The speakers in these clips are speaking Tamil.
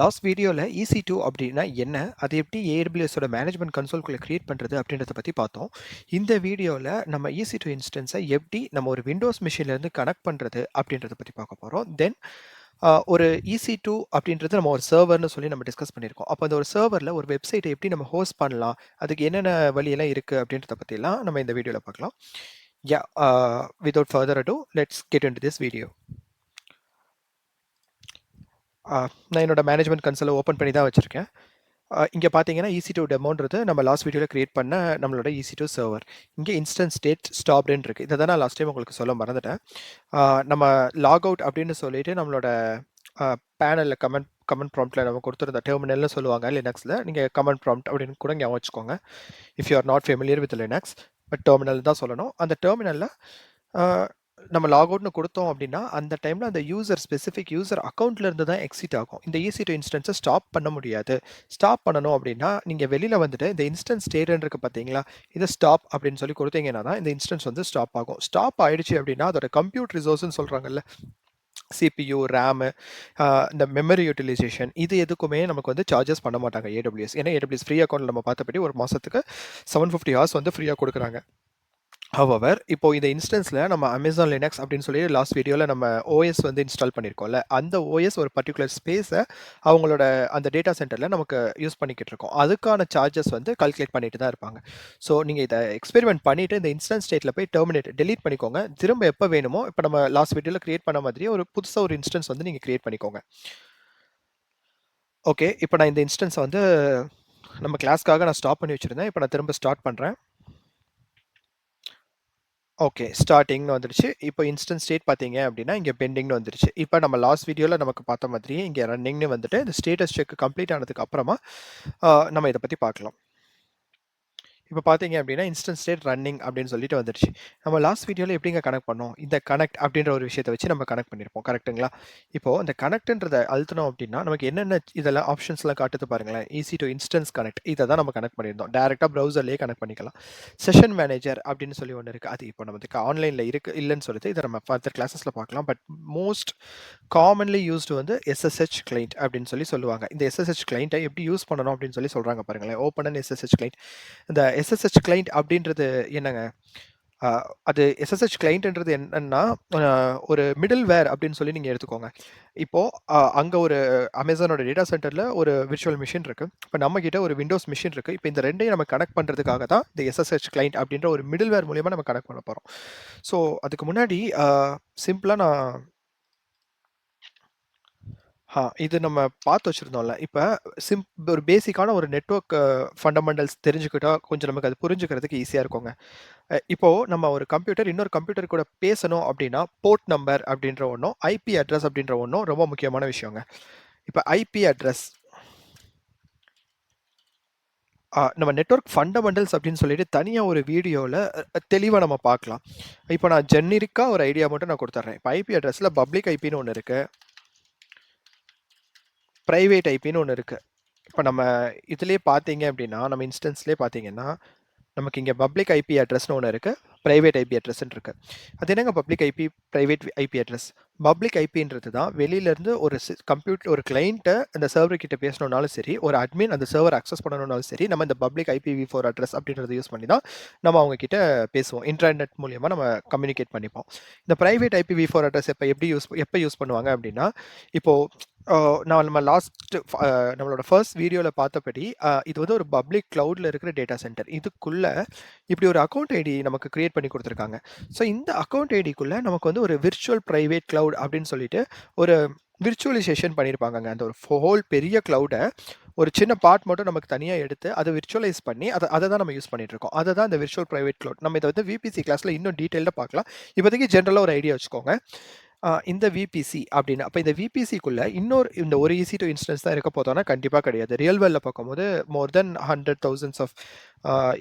லாஸ்ட் வீடியோல EC2 அப்படின்னா என்ன? அது எப்படி AWSோட மேனேஜ்மென்ட் கன்சோல்குள்ள கிரியேட் பண்றது அப்படின்றத பத்தி பார்த்தோம். இந்த வீடியோல நம்ம EC2 இன்ஸ்டன்ஸை எப்படி நம்ம ஒரு விண்டோஸ் மெஷின்ல இருந்து கனெக்ட் பண்றது அப்படின்றத பத்தி பார்க்க போறோம். தென் ஒரு EC2 அப்படின்றது நம்ம ஒரு சர்வர்னு சொல்லி நம்ம டிஸ்கஸ் பண்ணியிருக்கோம். அப்போ அந்த ஒரு சர்வர்ல ஒரு வெப்சைட்டை எப்படி நம்ம ஹோஸ்ட் பண்ணலாம்? அதுக்கு என்னென்ன வழியெல்லாம் இருக்கு அப்படின்றத பத்திலாம் நம்ம இந்த வீடியோல பார்க்கலாம். Yeah, without further ado, let's get into this video. நான் என்னோட மேனேஜ்மென்ட் கன்சோலை ஓப்பன் பண்ணி தான் வச்சிருக்கேன். இங்கே பார்த்தீங்கன்னா EC2 டெமோன்றது நம்ம லாஸ்ட் வீடியோவில் கிரியேட் பண்ண நம்மளோட EC2 சர்வர். இங்கே இன்ஸ்டன்ஸ் ஸ்டேட் ஸ்டாப்டுன்னு இருக்குது. இதை தான் நான் லாஸ்ட் டைம் உங்களுக்கு சொல்ல மறந்துட்டேன். நம்ம லாக் அவுட் அப்படின்னு சொல்லிட்டு நம்மளோட பேனலில் கமெண்ட் ப்ராம்ப்டில் நம்ம கொடுத்துருந்த டெர்மினல்னு சொல்லுவாங்க லினக்ஸில். நீங்கள் கமெண்ட் ப்ராம்ப்ட் அப்படின்னு கூட ஞாபகம் வச்சுக்கோங்க. If you are not familiar with Linux, but terminal தான் சொல்லணும். அந்த டெர்மினலில் நம்ம லாக் அவுட்னு கொடுத்தோம் அப்படின்னா அந்த டைமில் அந்த ஸ்பெசிஃபிக் யூசர் அக்கௌண்ட்ல இருந்து தான் எக்ஸிட் ஆகும். இந்த EC2 இன்ஸ்டன்ஸை ஸ்டாப் பண்ண முடியாது. ஸ்டாப் பண்ணணும் அப்படின்னா நீங்கள் வெளியில் வந்துட்டு இந்த இன்ஸ்டன்ஸ் ஸ்டேட்னு இருக்கு பார்த்தீங்களா, இதை ஸ்டாப் அப்படின்னு சொல்லி கொடுத்தீங்கன்னா தான் இந்த இன்ஸ்டன்ஸ் வந்து ஸ்டாப் ஆகும். ஸ்டாப் ஆயிடுச்சு அப்படின்னா அதோட கம்ப்யூட் ரிசோர்ஸ்ன்னு சொல்கிறாங்கல்ல, CPU, RAM, இந்த மெமரி யூட்டிலைசேஷன், இது எதுக்குமே நமக்கு வந்து சார்ஜஸ் பண்ண மாட்டாங்க AWS. ஏன்னா AWS ஃப்ரீ அக்கௌண்ட் நம்ம பார்த்தபடி ஒரு மாதத்துக்கு 750 ஹவர்ஸ் வந்து ஃப்ரீயாக கொடுக்குறாங்க. ஹவவர் இப்போ இந்த இன்ஸ்டன்ஸில் நம்ம அமேசான் லினக்ஸ் அப்படின்னு சொல்லி லாஸ்ட் வீடியோவில் நம்ம OS வந்து இன்ஸ்டால் பண்ணியிருக்கோம்ல, அந்த OS ஒரு பர்டிகுலர் ஸ்பேஸை அவங்களோட அந்த டேட்டா சென்டரில் நமக்கு யூஸ் பண்ணிக்கிட்டு இருக்கோம். அதுக்கான சார்ஜஸ் வந்து கால்குலேட் பண்ணிட்டு தான் இருப்பாங்க. ஸோ நீங்கள் இதை எக்ஸ்பெரிமெண்ட் பண்ணிவிட்டு இந்த இன்ஸ்டன்ஸ் ஸ்டேட்டில் போய் டெலீட் பண்ணிக்கோங்க. திரும்ப எப்போ வேணுமோ, இப்போ நம்ம லாஸ்ட் வீடியோவில் கிரியேட் பண்ண மாதிரி ஒரு புதுசாக ஒரு இன்ஸ்டன்ஸ் வந்து நீங்கள் கிரியேட் பண்ணிக்கோங்க. ஓகே, இப்போ நான் இந்த இன்ஸ்டன்ஸை வந்து நம்ம கிளாஸ்க்காக நான் ஸ்டாப் பண்ணி வச்சுருந்தேன். இப்போ நான் திரும்ப ஸ்டார்ட் பண்ணுறேன். ஓகே, ஸ்டார்டிங்னு வந்துருச்சு. இப்போ இன்ஸ்டன்ஸ் ஸ்டேட் பார்த்தீங்க அப்படின்னா, இங்கே பெண்டிங்னு வந்துருச்சு. இப்போ நம்ம லாஸ்ட் வீடியோவில் நமக்கு பார்த்த மாதிரியே இங்கே ரன்னிங்னு வந்துட்டு இந்த ஸ்டேட்டஸ் செக் கம்ப்ளீட் ஆனதுக்கு அப்புறமா நம்ம இதை பற்றி பார்க்கலாம். இப்போ பார்த்தீங்க அப்படின்னா இன்ஸ்டன்ஸ் ஸ்டேட் ரன்னிங் அப்படின்னு சொல்லிட்டு வந்துருச்சு. நம்ம லாஸ்ட் வீடியோவில் எப்படிங்க கனெக்ட் பண்ணோம்? இந்த கனெக்ட் அப்படின்ற ஒரு விஷயத்தை வச்சு நம்ம கனெக்ட் பண்ணியிருப்போம், கரெக்ட்டுங்களா? இப்போது அந்த கனெக்ட்ன்றதை அழுத்தணும் அப்படின்னா நமக்கு என்னென்ன இதெல்லாம் ஆப்ஷன்ஸ்லாம் காட்டுது பாருங்களேன். EC2 இன்ஸ்டன்ஸ் கனெக்ட், இதை தான் நம்ம கனெக்ட் பண்ணியிருந்தோம். டேரெக்டாக ப்ரௌசர்லேயே கனெக்ட் பண்ணிக்கலாம். செஷன் மேனேஜர் அப்படின்னு சொல்லி ஒன்று இருக்குது. அது இப்போ நமக்கு ஆன்லைனில் இருக்குது இல்லைன்னு சொல்லிட்டு இதை நம்ம ஃபர்தர் கிளாஸஸில் பார்க்கலாம். பட் மோஸ்ட் காமன்லி யூஸ்டு வந்து SSH கிளைண்ட் அப்படின்னு சொல்லி சொல்லுவாங்க. இந்த SSH கிளைண்ட்டை எப்படி யூஸ் பண்ணணும் அப்படின்னு சொல்லி சொல்கிறாங்க பாருங்களேன். Open and SSH client. இந்த SSH கிளைண்ட் அப்படின்றது என்னங்க? அது SSH கிளைண்ட்ன்றது என்னன்னா, ஒரு மிடில் வேர் அப்படின்னு சொல்லி நீங்க எடுத்துக்கோங்க. இப்போ அங்க ஒரு அமேசானோட டேட்டா சென்டர்ல ஒரு விர்ச்சுவல் மிஷின் இருக்கு. இப்ப நம்மகிட்ட ஒரு விண்டோஸ் மிஷின் இருக்கு. இப்ப இந்த 2யும் நம்ம கனெக்ட் பண்றதுக்காக தான் இந்த SSH கிளைண்ட் அப்படின்ற ஒரு மிடில் வேர் மூலியமா நம்ம கனெக்ட் பண்ண போறோம். ஸோ அதுக்கு முன்னாடி சிம்பிளா நான் இது நம்ம பார்த்து வச்சிருந்தோம்ல. இப்ப ஒரு பேசிக்கான ஒரு நெட்வொர்க் ஃபண்டமெண்டல்ஸ் தெரிஞ்சுக்கிட்டா கொஞ்சம் நமக்கு அது புரிஞ்சுக்கிறதுக்கு ஈஸியா இருக்குங்க. இப்போ நம்ம ஒரு கம்ப்யூட்டர் இன்னொரு கம்ப்யூட்டர் கூட பேசணும் அப்படின்னா, போர்ட் நம்பர் அப்படின்ற ஒண்ணும், IP அட்ரஸ் அப்படின்ற ஒண்ணும் ரொம்ப முக்கியமான விஷயங்க. இப்ப IP அட்ரஸ் நம்ம நெட்வொர்க் ஃபண்டமெண்டல்ஸ் அப்படின்னு சொல்லிட்டு தனியா ஒரு வீடியோல தெளிவா நம்ம பார்க்கலாம். இப்போ நான் ஜெனரிக்கா ஒரு ஐடியா மட்டும் நான் குடுத்துர்றேன். இப்ப IP அட்ரஸ்ல பப்ளிக் ஐபின்னு ஒண்ணு இருக்கு. பிரைவேட் ஐபின்னு ஒண்ணு இருக்கு. இப்ப நம்ம இதிலேயே பார்த்தீங்க அப்படின்னா, நம்ம இன்ஸ்டன்ஸ்லேயே பார்த்தீங்கன்னா, நமக்கு இங்க பப்ளிக் ஐபி அட்ரஸ்ன்னு ஒண்ணு இருக்கு. பிரைவேட் ஐபி அட்ரஸ்ன்னு இருக்கு. அது என்னங்க public IP, private IP address? Public ஐபின்றது தான் வெளியிலேருந்து ஒரு ஒரு கிளையண்ட்ட அந்த சர்வர் கிட்ட பேசணும்னாலும் சரி, ஒரு அட்மின் அந்த சர்வர் அக்சஸ் பண்ணணும்னாலும் சரி, நம்ம இந்த பப்ளிக் IPv4 அட்ரஸ் அப்படின்றத யூஸ் பண்ணி தான் நம்ம அவங்க கிட்ட பேசுவோம். இன்டர்நெட் மூலியமா நம்ம கம்யூனிகேட் பண்ணிப்போம். இந்த பிரைவேட் IPv4 அட்ரஸ் எப்ப யூஸ் பண்ணுவாங்க அப்படின்னா, இப்போ நம்ம நம்மளோட ஃபர்ஸ்ட் வீடியோல பார்த்தபடி, இது வந்து ஒரு பப்ளிக் கிளவுட்ல இருக்கிற டேட்டா சென்டர். இதுக்குள்ள இப்படி ஒரு அக்கவுண்ட் ஐடி நமக்கு கிரியேட் பண்ணி குடுத்துருக்காங்க. ஸோ இந்த அக்கவுண்ட் ஐடிக்குள்ள நமக்கு வந்து ஒரு விர்ச்சுவல் பிரைவேட் கிளவுட் அப்படின்னு சொல்லிட்டு ஒரு விர்ச்சுவலைசேஷன் பண்ணியிருப்பாங்கங்க. அந்த ஒரு ஹோல் பெரிய கிளவுட ஒரு சின்ன பார்ட் மட்டும் நமக்கு தனியா எடுத்து அத விர்ச்சுவலைஸ் பண்ணி அத தான் நம்ம யூஸ் பண்ணிட்டு இருக்கோம். அததான் இந்த விர்ச்சுவல் பிரைவேட் கிளவுட். நம்ம இத வந்து VPC கிளாஸ்ல இன்னும் டீடைல்டா பார்க்கலாம். இப்போதைக்கு ஜெனரலா ஒரு ஐடியா வச்சுக்கோங்க. இந்த VPC அப்படின்னு அப்ப இந்த VPCக்குள்ள இந்த ஒரு EC2 இன்ஸ்டன்ஸ் தான் இருக்க போதான்னா கண்டிப்பா கிடையாது. ரியல் வேர்ல்ட்ல பார்க்கும்போது மோர் தென் 100,000s of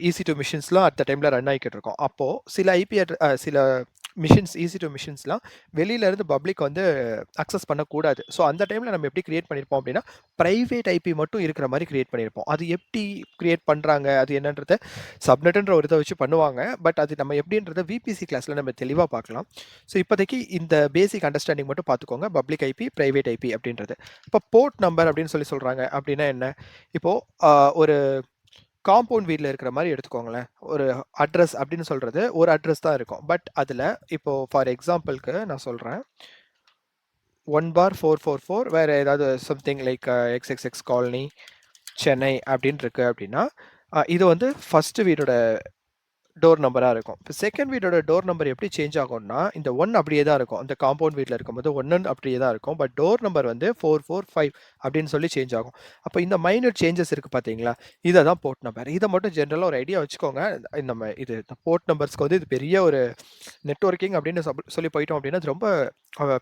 EC2 மிஷின்ஸ்லாம் at the டைம்ல ரன் ஆயிக்கிட்டு இருக்கும். அப்போ சில மிஷின்ஸ் EC2 மிஷின்ஸ்லாம் வெளியில இருந்து பப்ளிக் வந்து அக்சஸ் பண்ணக்கூடாது. ஸோ அந்த டைம்ல நம்ம எப்படி கிரியேட் பண்ணியிருப்போம் அப்படின்னா, பிரைவேட் ஐபி மட்டும் இருக்கிற மாரி கிரியேட் பண்ணியிருப்போம். அது எப்படி கிரியேட் பண்றாங்க, அது என்னன்றத சப்நெட்ன்ற ஒரு இத வச்சு பண்ணுவாங்க. பட் அது நம்ம எப்படின்றத விபிசி கிளாஸ்ல நம்ம தெளிவா பார்க்கலாம். ஸோ இப்போதைக்கு இந்த பேசிக் அண்டர்ஸ்டாண்டிங் மட்டும் பார்த்துக்கோங்க. பப்ளிக் ஐபி, பிரைவேட் ஐபி அப்படின்றது. இப்போ போர்ட் நம்பர் அப்படின்னு சொல்றாங்க. அப்படின்னா என்ன? இப்போ ஒரு காம்பவுண்ட் வீட்ல இருக்கிற மாரி எடுத்துக்கோங்களேன். ஒரு அட்ரஸ் அப்படின்னு சொல்றது, ஒரு அட்ரஸ் தான் இருக்கும். பட் அதுல இப்போ ஃபார் எக்ஸாம்பிள்க்கு நான் சொல்றேன். 1/444 வேற ஏதாவது சம்திங் லைக் எக்ஸ்எக்ஸ்எக்ஸ் காலனி, சென்னை அப்படின்னு இருக்கு அப்படின்னா, இது வந்து ஃபர்ஸ்ட் வீடோட டோர் நம்பரா இருக்கும். இப்போ செகண்ட் வீடோட டோர் நம்பர் எப்படி சேஞ்ச் ஆகும்னா, இந்த 1 அப்படியே தான் இருக்கும். அந்த காம்பவுண்ட் வீட்ல இருக்கும்போது 1 அப்படியே தான் இருக்கும். பட் டோர் நம்பர் வந்து 445 அப்படின்னு சொல்லி சேஞ்ச் ஆகும். அப்போ இந்த மைனர் சேஞ்சஸ் இருக்கு பார்த்தீங்களா? இத தான் போர்ட் நம்பர். இத மட்டும் ஜெனரலா ஒரு ஐடியா வச்சுக்கோங்க. நம்ம இது போர்ட் நம்பர்ஸ்க்கு வந்து இது பெரிய ஒரு நெட்வொர்க்கிங் அப்படின்னு சொல்லி போயிட்டோம் அப்படின்னா, அது ரொம்ப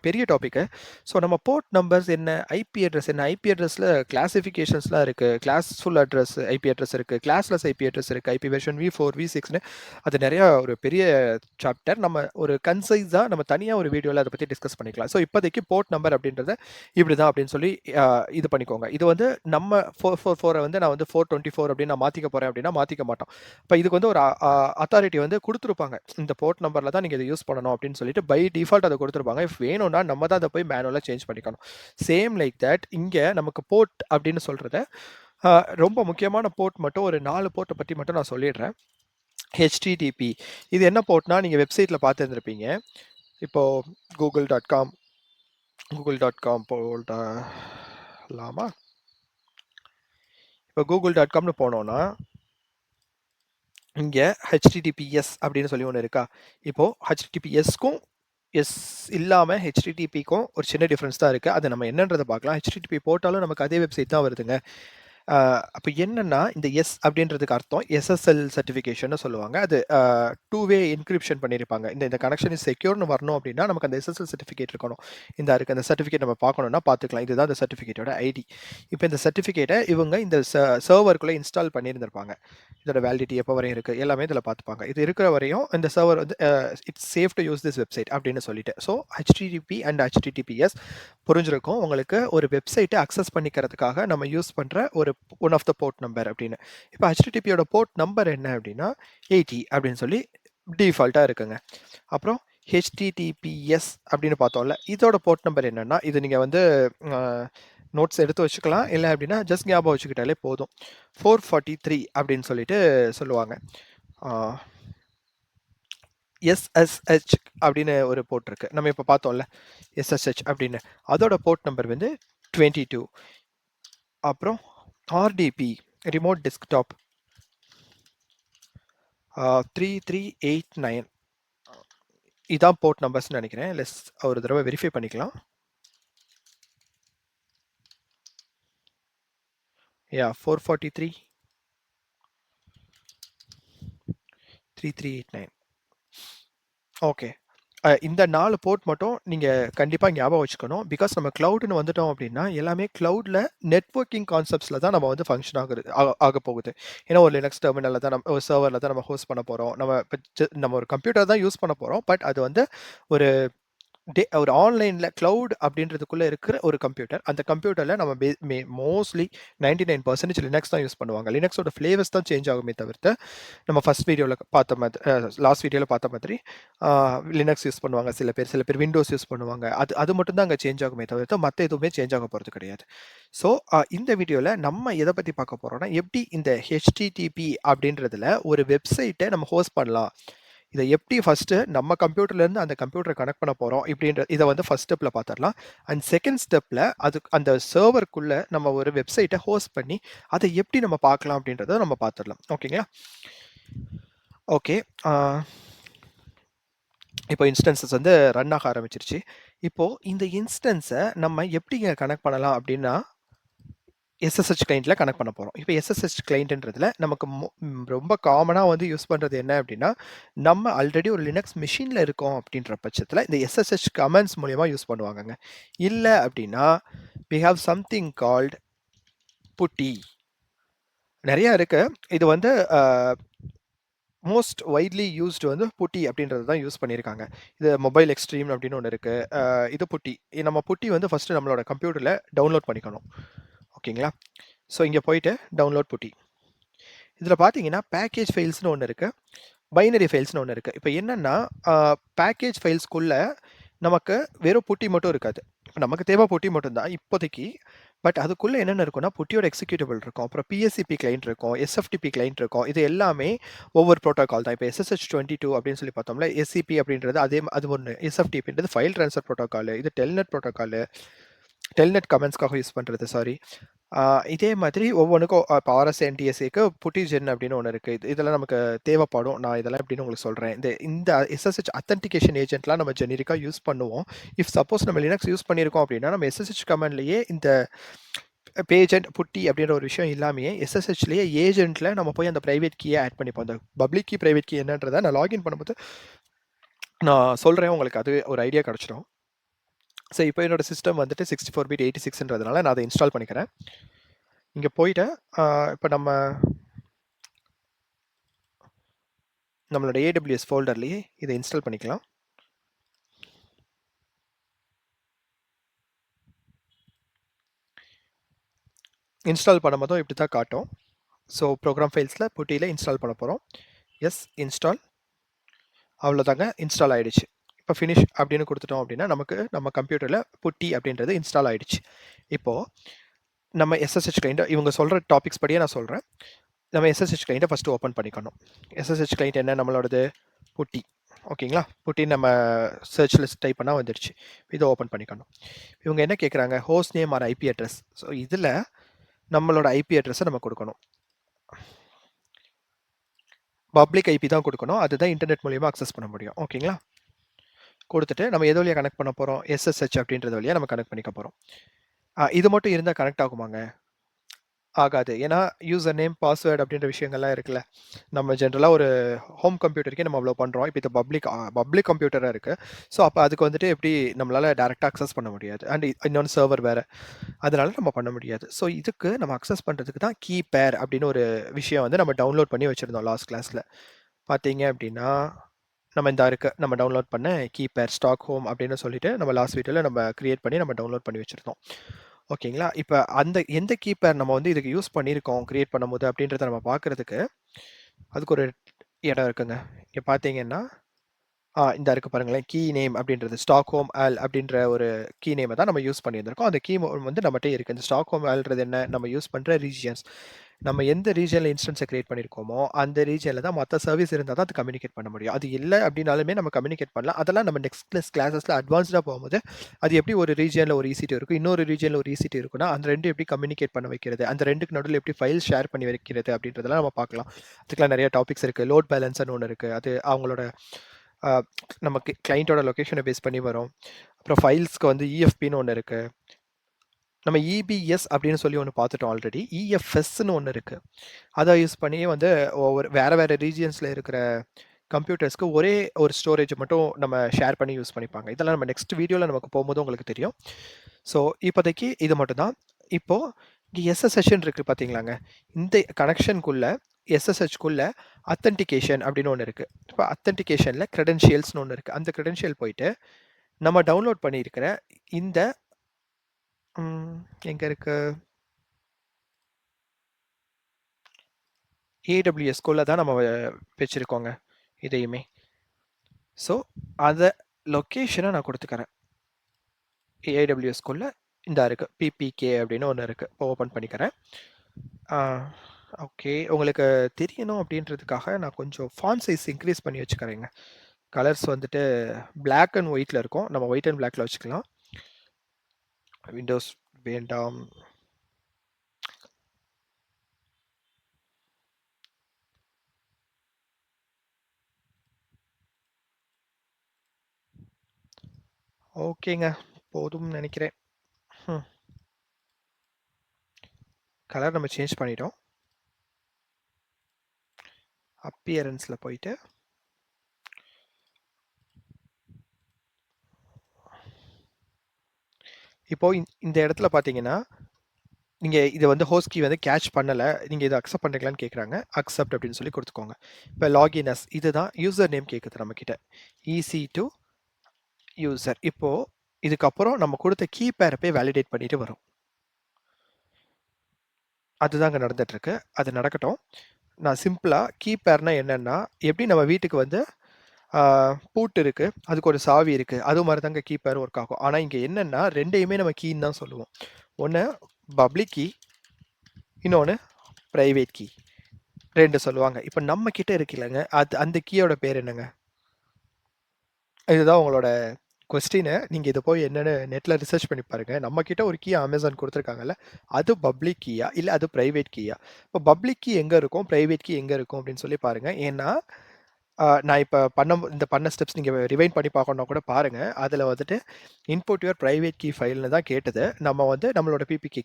பெரிய டாபிக்கு. ஸோ நம்ம போர்ட் நம்பர்ஸ் என்ன, ஐபி அட்ரஸ் என்ன, ஐபி அட்ரஸ்ல கிளாசிஃபிகேஷன்ஸ்லாம் இருக்கு. கிளாஸ்ஃபுல் அட்ரஸ் ஐபி அட்ரஸ் இருக்கு. கிளாஸ்லெஸ் ஐபி அட்ரஸ் இருக்கு. ஐபி வெர்ஷன் V4, V6ன்னு அது நெறையா ஒரு பெரிய சாப்டர். நம்ம ஒரு கன்சைஸா நம்ம தனியா ஒரு வீடியோல அத பத்தி டிஸ்கஸ் பண்ணிக்கலாம். ஸோ இப்போதைக்கு போர்ட் நம்பர் அப்படின்றத இப்படிதான் அப்படின்னு சொல்லி இது பண்ணிக்கோங்க. இது வந்து நம்ம 444 வந்து நான் வந்து 424 அப்படின்னு நான் மாத்திக்க போறேன் அப்படின்னா மாத்திக்க மாட்டோம். இப்ப இதுக்கு வந்து ஒரு அத்தாரிட்டி வந்து குடுத்துருப்பாங்க. இந்த போர்ட் நம்பர்ல தான் நீங்க இத யூஸ் பண்ணணும் அப்படின்னு சொல்லிட்டு பை டிஃபால்ட் அத குடுத்துருப்பாங்க. இஃப் வேணும்னா நம்ம தான் அத போய் மேனுவலா சேஞ்ச் பண்ணிக்கணும். சேம் லைக் தட் இங்க நமக்கு போர்ட் அப்படின்னு சொல்றத அ ரொம்ப முக்கியமான போர்ட் மட்டும் ஒரு 4 போர்ட்ட பத்தி மட்டும் நான் சொல்லிடுறேன். HTTP இது என்ன போர்ட்னா நீங்க வெப்சைட்ல பார்த்திருந்திருப்பீங்க. இப்போ google.com போடலாமா? இப்போ google.comனு போனோம்னா, இங்க HTTPS அப்படின்னு சொல்லி ஒண்ணு இருக்கா? இப்போ HTTPSக்கும் எஸ் இல்லாம HTTPக்கும் ஒரு சின்ன டிஃபரன்ஸ் தான் இருக்கு. அது நம்ம என்னன்றத பார்க்கலாம். HTTP போட்டாலும் நமக்கு அதே வெப்சைட் தான் வருதுங்க. அப்ப என்னன்னா, இந்த எஸ் அப்படின்றதுக்கு அர்த்தம் SSL சர்டிஃபிகேஷன்னு சொல்லுவாங்க. அது 2 வே என்கிரிப்ஷன் பண்ணியிருப்பாங்க. இந்த கனெக்ஷன் இஸ் செக்யூர்ன்னு வரணும் அப்படின்னா, நமக்கு அந்த SSL சர்டிஃபிகேட் இருக்கணும். இந்தா இருக்கு. அந்த சர்டிஃபிகேட் நம்ம பார்க்கணும்னா பார்த்துக்கலாம். இதுதான் அந்த சர்டிஃபிகேட்டோட ஐடி. இப்ப இந்த சர்டிஃபிகேட்ட இவங்க இந்த சர்வர்க்குள்ள இன்ஸ்டால் பண்ணியிருந்திருப்பாங்க. இதோட வேலிடிட்டி எப்போ வரையும் இருக்கு, எல்லாமே இதில பார்த்துப்பாங்க. இது இருக்கிற வரையும் இந்த சர்வர் வந்து it's safe to use this website அப்படின்னு சொல்லிட்டு. ஸோ HTTP அண்ட் HTTPS புரிஞ்சிருக்கும். உங்களுக்கு ஒரு வெப்சைட்ட அக்சஸ் பண்ணிக்கிறதுக்காக நம்ம யூஸ் பண்ற ஒரு one of the port number அப்படின்னு. இப்போ HTTPயோட போர்ட் நம்பர் என்ன அப்படின்னா 80 அப்படின்னு சொல்லி டிஃபால்ட்டா இருக்குங்க. அப்புறம் HTTPS அப்படின்னு பார்த்தோம்ல, இதோட போர்ட் நம்பர் என்னன்னா, இது நீங்க வந்து அ நோட்ஸ் எடுத்து வச்சுக்கலாம். இல்ல அப்படின்னா ஜஸ்ட் ஞாபகம் வச்சுக்கிட்டாலே போதும். 443 அப்படின்னு சொல்லிட்டு சொல்லுவாங்க. ஆ SSH அப்படின்னு ஒரு போர்ட் இருக்கு. நம்ம இப்ப பார்த்தோம்ல, SSH அப்படின்னு. அதோட போர்ட் நம்பர் வந்து 22. அப்புறம் RDP ரிமோட் டெஸ்க்டாப் 3389 இதான் போர்ட் நம்பர்ஸ்ன்னு நெனைக்கிறேன். ஒரு தடவ வெரிஃபை பண்ணிக்கலாம். Yeah 443 3389 okay. இந்த 4 போர்ட் மட்டும் நீங்க கண்டிப்பா ஞாபகம் வச்சுக்கணும். பிகாஸ் நம்ம கிளவுட்ன்னு வந்துட்டோம் அப்படின்னா, எல்லாமே கிளவுட்ல நெட்வொர்க்கிங் கான்செப்ட்ஸ்ல தான் நம்ம வந்து ஃபங்ஷன் ஆகப்போகுது. ஏன்னா ஒரு லினக்ஸ் டெர்மினல்ல தான் ஒரு சர்வர்ல தான் நம்ம ஹோஸ்ட் பண்ண போறோம். நம்ம ஒரு கம்ப்யூட்டர் தான் யூஸ் பண்ண போறோம். பட் அது வந்து ஒரு ஒரு ஆன்லைன்ல கிளவுட் அப்படின்றதுக்குள்ள இருக்கிற ஒரு கம்ப்யூட்டர். அந்த கம்ப்யூட்டர்ல நம்ம மோஸ்ட்லி 99% லினக்ஸ் தான் யூஸ் பண்ணுவாங்க. லினக்ஸோட ஃப்ளேவர்ஸ் தான் சேஞ்ச் ஆகுமே தவிர்த்து, நம்ம ஃபர்ஸ்ட் வீடியோல பார்த்த மாதிரி லாஸ்ட் வீடியோல பார்த்த மாதிரி லினக்ஸ் யூஸ் பண்ணுவாங்க சில பேர் விண்டோஸ் யூஸ் பண்ணுவாங்க. அது அது மட்டும் தான் அங்க சேஞ்ச் ஆகுமே தவிர்த்து, மத்த எதுவுமே சேஞ்ச் ஆக போறது கிடையாது. ஸோ இந்த வீடியோல நம்ம எத பத்தி பார்க்க போறோம்னா, எப்படி இந்த HTTP அப்படின்றதுல ஒரு வெப்சைட்ட நம்ம ஹோஸ்ட் பண்ணலாம். இத எப்படி ஃபர்ஸ்ட்டு நம்ம கம்ப்யூட்டர்லேருந்து அந்த கம்ப்யூட்டர கனெக்ட் பண்ண போறோம் இத வந்து ஃபர்ஸ்ட் ஸ்டெப்ல பார்த்துரலாம். அண்ட் செகண்ட் ஸ்டெப்ல அந்த சர்வர்க்குள்ள நம்ம ஒரு வெப்சைட்ட ஹோஸ்ட் பண்ணி, அத எப்படி நம்ம பார்க்கலாம் அப்படின்றத நம்ம பார்த்துரலாம். ஓகேங்களா? ஓகே. ஆ இப்போ இன்ஸ்டன்ஸஸ் வந்து ரன் ஆக ஆரம்பிச்சிருச்சு. இப்போ இந்த இன்ஸ்டன்ஸ நம்ம எப்படிங்க கனெக்ட் பண்ணலாம் அப்படின்னா SSH கிளையண்ட்ல கனெக்ட் பண்ண போறோம். இப்ப SSH கிளையண்ட்ன்றதுல நமக்கு ரொம்ப காமனா வந்து யூஸ் பண்றது என்ன அப்டின்னா, நம்ம ஆல்ரெடி ஒரு லினக்ஸ் மெஷின்ல இருக்கோம் அப்டின்ற பட்சத்துல இந்த SSH கமாண்ட்ஸ் மூலியமா யூஸ் பண்ணுவாங்கங்க. இல்ல அப்டின்னா, வி ஹேவ் சம்திங் கால்ட் புட்டி. நெறைய இருக்கு. இது வந்து அ மோஸ்ட் வைட்லி யூஸ்டு வந்து புட்டி அப்படின்றது தான் யூஸ் பண்ணியிருக்காங்க. இது மொபைல் எக்ஸ்ட்ரீம் அப்படின்னு ஒண்ணு இருக்கு. இது புட்டி. நம்ம புட்டி வந்து ஃபர்ஸ்ட்டு நம்மளோட கம்ப்யூட்டர்ல டவுன்லோட் பண்ணிக்கணும். ஓகேங்களா? ஸோ இங்க போயிட்டு டவுன்லோட் புட்டி. இதுல பார்த்தீங்கன்னா, பேக்கேஜ் ஃபைல்ஸ்ன்னு ஒண்ணு இருக்கு. பைனரி ஃபைல்ஸ்ன்னு ஒண்ணு இருக்கு. இப்ப என்னன்னா, அ பேக்கேஜ் ஃபைல்ஸ்க்குள்ள நமக்கு வெறும் புட்டி மட்டும் இருக்காது. இப்ப நமக்கு தேவை புட்டி மட்டும் தான் இப்போதைக்கு. பட் அதுக்குள்ள என்னென்ன இருக்கும்னா, புட்டியோட எக்ஸிக்யூட்டபிள் இருக்கும். அப்புறம் பிஎஸ்சிபி கிளையன்ட் இருக்கும். எஸ்எஃப்டிபி கிளையன்ட் இருக்கும். இது எல்லாமே ஒவ்வொரு புரோட்டோகால் தான். இப்ப SSH22 அப்படின்னு சொல்லி பார்த்தோம்ல, எஸ்சிபி அப்படின்றது அது ஒண்ணு. எஸ்எஃப்டிபின்றது ஃபைல் ட்ரான்ஸ்ஃபர் புரோட்டோகால். இது டெல்நெட் புரோட்டோகால். டெல்நெட் கமெண்ட்ஸ்க்காக யூஸ் பண்றது சாரி. இதே மாதிரி ஒவ்வொன்னுக்கும் இப்போ RSNTSAக்கு புட்டிஜென் அப்படின்னு ஒண்ணு இருக்கு. இதெல்லாம் நமக்கு தேவைப்படும். நான் இதெல்லாம் எப்படின்னு உங்களுக்கு சொல்றேன். இந்த SSH அத்தென்டிகேஷன் ஏஜென்ட்லாம் நம்ம ஜெனரிக்கா யூஸ் பண்ணுவோம். இஃப் சப்போஸ் நம்ம லினக்ஸ் யூஸ் பண்ணியிருக்கோம் அப்படின்னா, நம்ம SSH கமாண்ட்லயே இந்த பேஜென்ட், புட்டி அப்படின்ற ஒரு விஷயம் இல்லாமயே SSHலயே ஏஜென்ட்ல நம்ம போய் அந்த பிரைவேட் கீய ஆட் பண்ணிப்போம். அந்த பப்ளிக் கீ, பிரைவேட் கீ என்னன்றத நான் லாகின் பண்ணும்போது நான் சொல்றேன். உங்களுக்கு அது ஒரு ஐடியா கிடைச்சிடும். ஸோ இப்போ என்னோட சிஸ்டம் வந்துட்டு 64 பிட் 86ன்றதுனால நான் அதை இன்ஸ்டால் பண்ணிக்கிறேன். இங்க போயிட்டு இப்போ நம்மளோட AWS ஃபோல்டர்லயே இதை இன்ஸ்டால் பண்ணிக்கலாம். இன்ஸ்டால் பண்ணும்போதும் இப்படி தான் காட்டும். ஸோ ப்ரோக்ராம் ஃபைல்ஸில் புட்டியில் இன்ஸ்டால் பண்ண போகிறோம். S install. அவ்வளோதாங்க, இன்ஸ்டால் ஆயிடுச்சு. இப்போ ஃபினிஷ் அப்படின்னு கொடுத்துட்டோம் அப்படின்னா நமக்கு நம்ம கம்ப்யூட்டரில் புட்டி அப்படின்றது இன்ஸ்டால் ஆயிடுச்சு. இப்போது நம்ம SSH கிளைண்ட் இவங்க சொல்கிற டாபிக்ஸ் படியே நான் சொல்கிறேன். நம்ம SSH கிளைண்ட்டை ஃபஸ்ட்டு ஓப்பன் பண்ணிக்கணும். SSH கிளைண்ட் என்ன நம்மளோடது புட்டி. ஓகேங்களா? புட்டி நம்ம சர்ச் லிஸ்ட் டைப் பண்ணால் வந்துடுச்சு. இதை ஓப்பன் பண்ணிக்கணும். இவங்க என்ன கேட்குறாங்க? Host name or IP address. So இதில் நம்மளோட ஐபி அட்ரஸை நம்ம கொடுக்கணும். பப்ளிக் ஐபி தான் கொடுக்கணும். அதுதான் இன்டர்நெட் மூலியமா அக்சஸ் பண்ண முடியும். ஓகேங்களா? கொடுத்துட்டு நம்ம எது வழியா கனெக்ட் பண்ண போறோம்? SSH அப்படின்றது வழியா நம்ம கனெக்ட் பண்ணிக்க போறோம். இது மட்டும் இருந்தா கனெக்ட் ஆகுமாங்க? ஆகாது. ஏன்னா யூசர் நேம், பாஸ்வேர்ட் அப்படின்ற விஷயங்கள்லாம் இருக்குல்ல. நம்ம ஜென்ரலா ஒரு ஹோம் கம்ப்யூட்டருக்கே நம்ம அவ்வளோ பண்றோம். இப்ப இது பப்ளிக் கம்ப்யூட்டரா இருக்கு. ஸோ அப்ப அதுக்கு வந்துட்டு எப்படி நம்மளால டைரக்ட்டா அக்சஸ் பண்ண முடியாது. அண்ட் இன்னொன்னு சர்வர் வேற. அதனால நம்ம பண்ண முடியாது. ஸோ இதுக்கு நம்ம அக்சஸ் பண்றதுக்கு தான் கீ பேர் அப்படின்னு ஒரு விஷயம் வந்து நம்ம டவுன்லோட் பண்ணி வச்சிருந்தோம் லாஸ்ட் கிளாஸ்ல. பார்த்தீங்க அப்படின்னா, நம்ம இந்தா இருக்கு. நம்ம டவுன்லோட் பண்ண கீ பேர் ஸ்டாக்ஹோம் அப்படின்னு சொல்லிட்டு நம்ம லாஸ்ட் வீடியோல நம்ம கிரியேட் பண்ணி நம்ம டவுன்லோட் பண்ணி வச்சிருந்தோம். ஓகேங்களா? இப்ப அந்த எந்த கீ பேர் நம்ம வந்து இதுக்கு யூஸ் பண்ணியிருக்கோம் கிரியேட் பண்ணும்போது அப்படின்றத நம்ம பார்க்கறதுக்கு, அதுக்கு ஒரு இடம் இருக்குங்க. இங்க பார்த்தீங்கன்னா இந்த இருக்கு பாருங்களேன். கீ நேம் அப்படின்றது ஸ்டாக்ஹோம் ஆல் அப்படின்ற ஒரு கீ நேம தான் நம்ம யூஸ் பண்ணியிருந்திருக்கோம். அந்த கீ வந்து நம்மட்ட இருக்கு. இந்த ஸ்டாக்ஹோம் ஆல்ன்றது என்ன? நம்ம யூஸ் பண்ற ரீஜியன்ஸ். நம்ம எந்த ரீஜியன்ல இன்ஸ்டன்ஸ கிரியேட் பண்ணியிருக்கோமோ, அந்த ரீஜியன்ல தான் மத்த சர்வீஸ் இருந்தா தான் அது கம்யூனிகேட் பண்ண முடியும். அது இல்ல அப்படின்னாலுமே நம்ம கம்யூனிகேட் பண்ணலாம். அதெல்லாம் நம்ம நெக்ஸ்ட் கிளாஸஸ்ல அட்வான்ஸ்டா போகும்போது, அது எப்படி ஒரு ரீஜியன்ல ஒரு EC2 இருக்கும், இன்னொரு ரீஜியன்ல ஒரு EC2 இருக்குன்னா, அந்த 2 எப்படி கம்யூனிகேட் பண்ண வைக்கிறது, அந்த 2க்கு நடுவுல எப்படி ஃபைல் ஷேர் பண்ணி வைக்கிறது அப்படின்றதெல்லாம் நம்ம பார்க்கலாம். அதுக்கெல்லாம் நெறைய டாபிக்ஸ் இருக்கு. லோட் பேலன்ஸர்ன்னு ஒண்ணு இருக்கு. அது அவங்களோட அ நமக்கு கிளையன்ட்டோட லொகேஷன பேஸ் பண்ணி வரும். அப்புறம் ஃபைல்ஸ்க்கு வந்து EFPன்னு ஒண்ணு இருக்கு. நம்ம EBS அப்படின்னு சொல்லி ஒண்ணு பார்த்துட்டோம் ஆல்ரெடி. EFSன்னு ஒண்ணு இருக்கு. அத யூஸ் பண்ணி வந்து வேற வேற ரீஜியன்ஸ்ல இருக்கிற கம்ப்யூட்டர்ஸ்க்கு ஒரே ஒரு ஸ்டோரேஜ் மட்டும் நம்ம ஷேர் பண்ணி யூஸ் பண்ணிப்பாங்க. இதெல்லாம் நம்ம நெக்ஸ்ட் வீடியோல நமக்கு போம்போது உங்களுக்கு தெரியும். ஸோ இப்போதைக்கு இது மட்டும் தான். இப்போ இங்க SSHன்னு இருக்கு பார்த்தீங்களாங்க. இந்த கனெக்ஷனுக்குள்ள SSHக்குள்ள அத்தென்டிகேஷன் அப்படின்னு ஒண்ணு இருக்கு. இப்ப அத்தென்டிகேஷன்ல கிரெடென்ஷியல்ஸ்ன்னு ஒண்ணு இருக்கு. அந்த கிரெடென்ஷியல் போயிட்டு நம்ம டவுன்லோட் பண்ணியிருக்கிற இந்த ம் எங்க இருக்கு? AWSக்குள்ள தான் நம்ம வச்சிருக்கோங்க இதையுமே. ஸோ அத லொகேஷன நான் குடுத்துக்கிறேன். AWSக்குள்ள இந்தா இருக்கு. PPK அப்படின்னு ஒண்ணு இருக்கு. இப்போ ஓப்பன் பண்ணிக்கிறேன். ஆ ஓகே. உங்களுக்கு தெரியணும் அப்படின்றதுக்காக நான் கொஞ்சம் ஃபாண்ட் சைஸ் இன்க்ரீஸ் பண்ணி வச்சுக்கிறேங்க. கலர்ஸ் வந்துட்டு பிளாக் அண்ட் ஒயிட்ல இருக்கும். நம்ம ஒயிட் அண்ட் பிளாக்ல வச்சுக்கலாம். விண்டோஸ் வேண்டாம். ஓகேங்க. போதும்னு நெனைக்கிறேன். ம். கலர் நம்ம சேஞ்ச் பண்ணிட்டோம். அப்பியரன்ஸ்ல போயிட்டு இப்போ இந்த இடத்துல பார்த்தீங்கன்னா, நீங்கள் இதை வந்து ஹோஸ்ட் கீ வந்து கேட்ச் பண்ணலை, நீங்கள் இதை அக்செப்ட் பண்ணுறீங்களான்னு கேட்குறாங்க. அக்செப்ட் அப்படின்னு சொல்லி கொடுத்துக்கோங்க. இப்போ லாகின் அஸ் இதுதான் யூசர் நேம் கேட்குது நம்மக்கிட்ட, EC2 யூசர். இப்போது இதுக்கப்புறம் நம்ம கொடுத்த கீ பேரை போய் வேலிடேட் பண்ணிட்டு வரும். அதுதாங்க நடந்துகிட்ருக்கு. அது நடக்கட்டும். நான் சிம்பிளாக கீ பேர்னா என்னென்னா, எப்படி நம்ம வீட்டுக்கு வந்து பூட்டு இருக்குது, அதுக்கு ஒரு சாவி இருக்குது, அது மாதிரி தாங்க கீ பேர் ஒர்க் ஆகும். ஆனால் இங்கே என்னென்னா ரெண்டையுமே நம்ம கீன்னு தான் சொல்லுவோம். ஒன்று பப்ளிக் கீ, இன்னொன்று ப்ரைவேட் கீ, 2 சொல்லுவாங்க. இப்போ நம்ம கிட்ட இருக்குல்லங்க, அது அந்த கீயோட பேர் என்னங்க? இதுதான் உங்களோட கொஸ்டினு. நீங்கள் இதை போய் என்னென்னு நெட்டில் ரிசர்ச் பண்ணி பாருங்கள். நம்ம கிட்ட ஒரு கீ அமேசான் கொடுத்துருக்காங்கல்ல, அது பப்ளிக் கீயா இல்லை அது ப்ரைவேட் கீயா? இப்போ பப்ளிக் கீ எங்கே இருக்கும், ப்ரைவேட் கீ எங்கே இருக்கும் அப்படின்னு சொல்லி பாருங்கள். ஏன்னா நான் இப்போ பண்ண ஸ்டெப்ஸ் நீங்கள் ரிவைண்ட் பண்ணி பார்க்கணுன்னா கூட பாருங்கள். அதில் வந்துட்டு இன்புட் யுவர் ப்ரைவேட் கீ ஃபைல்னு தான் கேட்டது. நம்ம வந்து நம்மளோட பிபிகே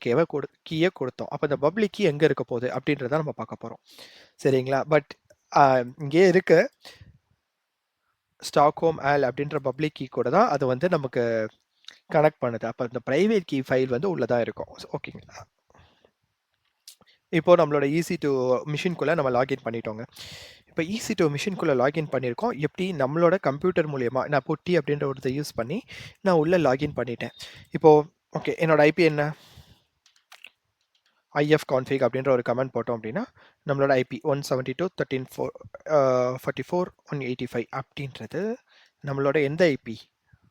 கீயை கொடுத்தோம். அப்போ இந்த பப்ளிக் கீ எங்கே இருக்க போகுது அப்படின்றத நம்ம பார்க்க போகிறோம். சரிங்களா? பட் இங்கே இருக்க ஸ்டாக்ஹோம் ஆல் அப்படின்ற பப்ளிக் கீ கூட தான் அது வந்து நமக்கு கனெக்ட் பண்ணுது. அப்போ இந்த ப்ரைவேட் கீ ஃபைல் வந்து உள்ளே தான் இருக்கும். ஓகேங்களா? இப்போ நம்மளோட EC2 மிஷின்குள்ளே நம்ம லாகின் பண்ணிட்டோங்க. இப்போ EC2 மிஷின்குள்ளே லாகின் பண்ணியிருக்கோம். எப்படி நம்மளோட கம்ப்யூட்டர் மூலியமா நான் புட்டி அப்படின்ற ஒரு இதை யூஸ் பண்ணி நான் உள்ளே லாகின் பண்ணிட்டேன். இப்போது ஓகே, என்னோட ஐபி என்ன? ifconfig அப்படின்ற ஒரு கமெண்ட் போட்டோம் அப்படின்னா நம்மளோட ஐபி 172.138.185 அப்படின்றது நம்மளோட எந்த ஐபி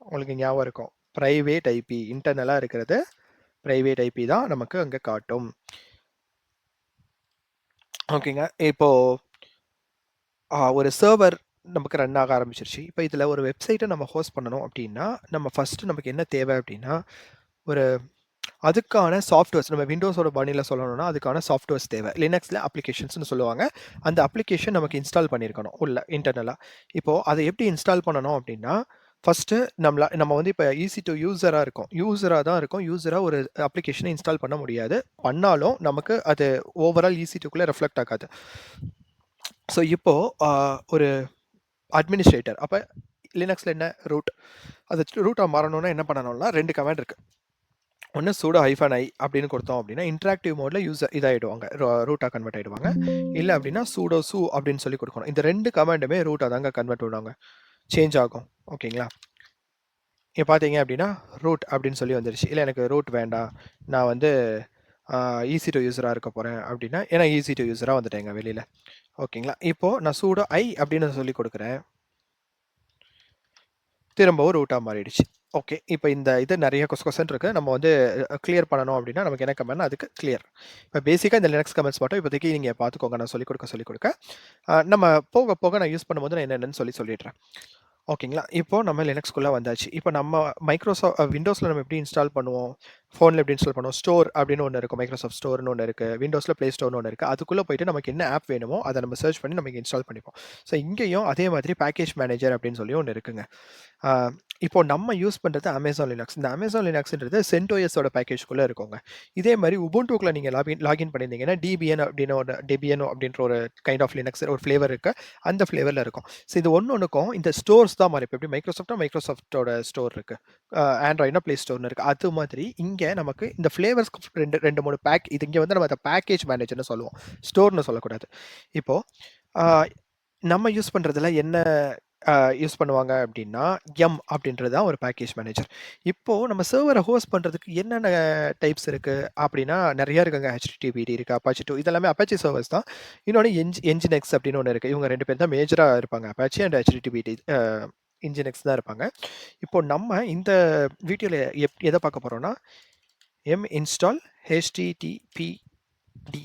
உங்களுக்கு ஞாபகம் இருக்கும்? Private IP. இன்டர்னலாக இருக்கிறது ப்ரைவேட் ஐபி தான் நமக்கு அங்கே காட்டும். ஓகேங்க. இப்போது ஒரு சர்வர் நமக்கு ரன் ஆக ஆரம்பிச்சிருச்சு. இப்போ இதில் ஒரு வெப்சைட்டை நம்ம ஹோஸ்ட் பண்ணணும் அப்படின்னா நம்ம ஃபஸ்ட்டு நமக்கு என்ன தேவை அப்படின்னா ஒரு அதுக்கான சாஃப்ட்வேர்ஸ், நம்ம விண்டோஸோட பாணியில் சொல்லணும்னா அதுக்கான சாஃப்ட்வேர்ஸ் தேவை. லினக்ஸில் அப்ளிகேஷன்ஸ்னு சொல்லுவாங்க. அந்த அப்ளிகேஷன் நமக்கு இன்ஸ்டால் பண்ணியிருக்கணும் உள்ள இன்டர்னலாக. இப்போது அதை எப்படி இன்ஸ்டால் பண்ணணும் அப்படின்னா ஃபஸ்ட்டு நம்ம வந்து இப்போ EC2 யூஸராக இருக்கோம். யூஸராக தான் இருக்கும். யூஸராக ஒரு அப்ளிகேஷனை இன்ஸ்டால் பண்ண முடியாது. பண்ணாலும் நமக்கு அது ஓவரால் EC2க்குள்ளே ரெஃப்ளெக்ட் ஆகாது. ஸோ இப்போது ஒரு அட்மினிஸ்ட்ரேட்டர், அப்போ லினக்ஸில் என்ன ரூட், அது ரூட்டாக மாறணும்னா என்ன பண்ணணும்னா 2 கமாண்ட் இருக்குது. ஒன்று sudo -i அப்படின்னு கொடுத்தோம் அப்படின்னா இன்ட்ராக்டிவ் மோடில் யூஸர் இதாகிடுவாங்க, ரூட்டாக கன்வெர்ட் ஆகிடுவாங்க. இல்லை அப்படின்னா sudo su அப்படின்னு சொல்லி கொடுக்கணும். இந்த 2 கமாண்டுமே ரூட்டாக தாங்க கன்வெர்ட் பண்ணுவாங்க, சேஞ்ச் ஆகும். ஓகேங்களா? இங்கே பார்த்தீங்க அப்படின்னா ரூட் அப்படின்னு சொல்லி வந்துருச்சு. இல்லை எனக்கு ரூட் வேண்டாம், நான் வந்து EC2 யூஸராக இருக்க போகிறேன் அப்படின்னா, ஏன்னா EC2 யூஸராக வந்துட்டேங்க வெளியில். ஓகேங்களா? இப்போது நான் sudo i அப்படின்னு சொல்லி கொடுக்குறேன், திரும்பவும் ரூட்டாக மாறிடுச்சு. ஓகே, இப்போ இந்த இது நிறைய கொஸ்டின் இருக்குது. நம்ம வந்து கிளியர் பண்ணணும் அப்படின்னா நமக்கு என்ன கமெண்ட்னா அதுக்கு கிளியர். இப்போ பேசிக்காக இந்த லினக்ஸ் கமெண்ட்ஸ் மட்டும் இப்போதைக்கு நீங்கள் பார்த்துக்கோங்க. நான் சொல்லிக் கொடுக்க நம்ம போக போக நான் யூஸ் பண்ணும்போது நான் என்னென்னு சொல்லிடுறேன். ஓகேங்களா? இப்போ நம்ம லினக்ஸ்குள்ளே வந்தாச்சு. இப்போ நம்ம விண்டோஸில் நம்ம எப்படி இன்ஸ்டால் பண்ணுவோம், ஃபோனில் எப்படி இன்ஸ்டால் பண்ணுவோம்? ஸ்டோர் அப்படின்னு ஒன்று இருக்கும், மைக்ரோசாஃப்ட் ஸ்டோர்னு ஒன்று இருக்குது, விண்டோஸில் ப்ளே ஸ்டோர்னு ஒன்று இருக்குது. அதுக்குள்ளே போயிட்டு நமக்கு என்ன ஆப் வேணுமோ அதை நம்ம சர்ச் பண்ணி நமக்கு இன்ஸ்டால் பண்ணிப்போம். ஸோ இங்கேயும் அதே மாதிரி பேக்கேஜ் மேனேஜர் அப்படின்னு சொல்லி ஒன்று இருக்குங்க. இப்போ நம்ம யூஸ் பண்ணுறது அமேசான் லினக்ஸ். இந்த அமேசான் லினக்ஸ்ன்றது CentOSோட பேக்கேஜ்குள்ளே இருக்குங்க. இதே மாதிரி உபுண்டுக்குள்ள நீங்கள் லாகின் பண்ணியிருந்தீங்கன்னா Debian அப்படின்ற ஒரு கைண்ட் ஆஃப் லினக்ஸ் ஒரு ஃப்ளேவர் இருக்குது, அந்த ஃப்ளேவரில் இருக்கும். ஸோ இது ஒன்றுக்கும் இந்த ஸ்டோர்ஸ் தான் மாதிரி. இப்போ எப்படி மைக்ரோசாஃப்டோட ஸ்டோர் இருக்குது, ஆண்ட்ராய்ட்னா ப்ளே ஸ்டோர்னு இருக்குது, அது மாதிரி இங்கே நமக்கு இந்த ஃப்ளேவர்ஸ் 2-3 பேக். இது இங்கே வந்து நம்ம அதை பேக்கேஜ் மேனேஜர்னு சொல்லுவோம், ஸ்டோர்னு சொல்லக்கூடாது. இப்போது நம்ம யூஸ் பண்ணுறதுல என்ன யூஸ் பண்ணுவாங்க அப்படின்னா அப்படின்றது தான் ஒரு பேக்கேஜ் மேனேஜர். இப்போது நம்ம சர்வரை ஹோஸ்ட் பண்ணுறதுக்கு என்னென்ன டைப்ஸ் இருக்குது அப்படின்னா நிறையா இருக்குங்க. HTTPD இருக்குது, Apache 2, இதெல்லாமே Apache சர்வர்ஸ் தான். இன்னொன்று Nginx அப்படின்னு ஒன்று இருக்குது. இவங்க 2 பேர் தான் மேஜராக இருப்பாங்க, Apache அண்ட் HTTPD. Nginx தான் இருப்பாங்க. இப்போ நம்ம இந்த வீடியோவில் எதை பார்க்க போகிறோம்னா install HTTPD,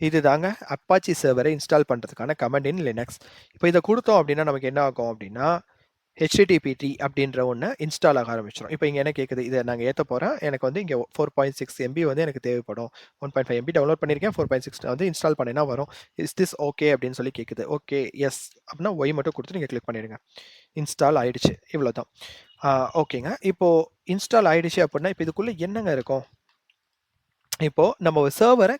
இது தாங்க அப்பாச்சி சர்வரை இன்ஸ்டால் பண்ணுறதுக்கான கமெண்ட் இன் லினக்ஸ். இப்போ இதை கொடுத்தோம் அப்படின்னா நமக்கு என்ன ஆகும் அப்படின்னா HTTP3 அப்படின்ற ஒன்று இன்ஸ்டால் ஆக ஆரம்பிச்சிடும். இப்போ இங்கே என்ன கேட்குது, இதை நாங்கள் ஏற்ற போகிறேன், எனக்கு வந்து இங்கே 4.6 MB வந்து எனக்கு தேவைப்படும். 1.5 MB டவுன்லோட் பண்ணியிருக்கேன், 4.6 வந்து இன்ஸ்டால் பண்ணினா வரும். இஸ் திஸ் ஓகே அப்படின்னு சொல்லி கேட்குது. ஓகே எஸ் அப்படின்னா ஒய் மட்டும் கொடுத்து நீங்கள் கிளிக் பண்ணிடுங்க. இன்ஸ்டால் ஆகிடுச்சு, இவ்வளோ தான். ஓகேங்க. இப்போது இன்ஸ்டால் ஆகிடுச்சு அப்படின்னா இப்போ இதுக்குள்ளே என்னங்க இருக்கும்? இப்போது நம்ம ஒரு சர்வரை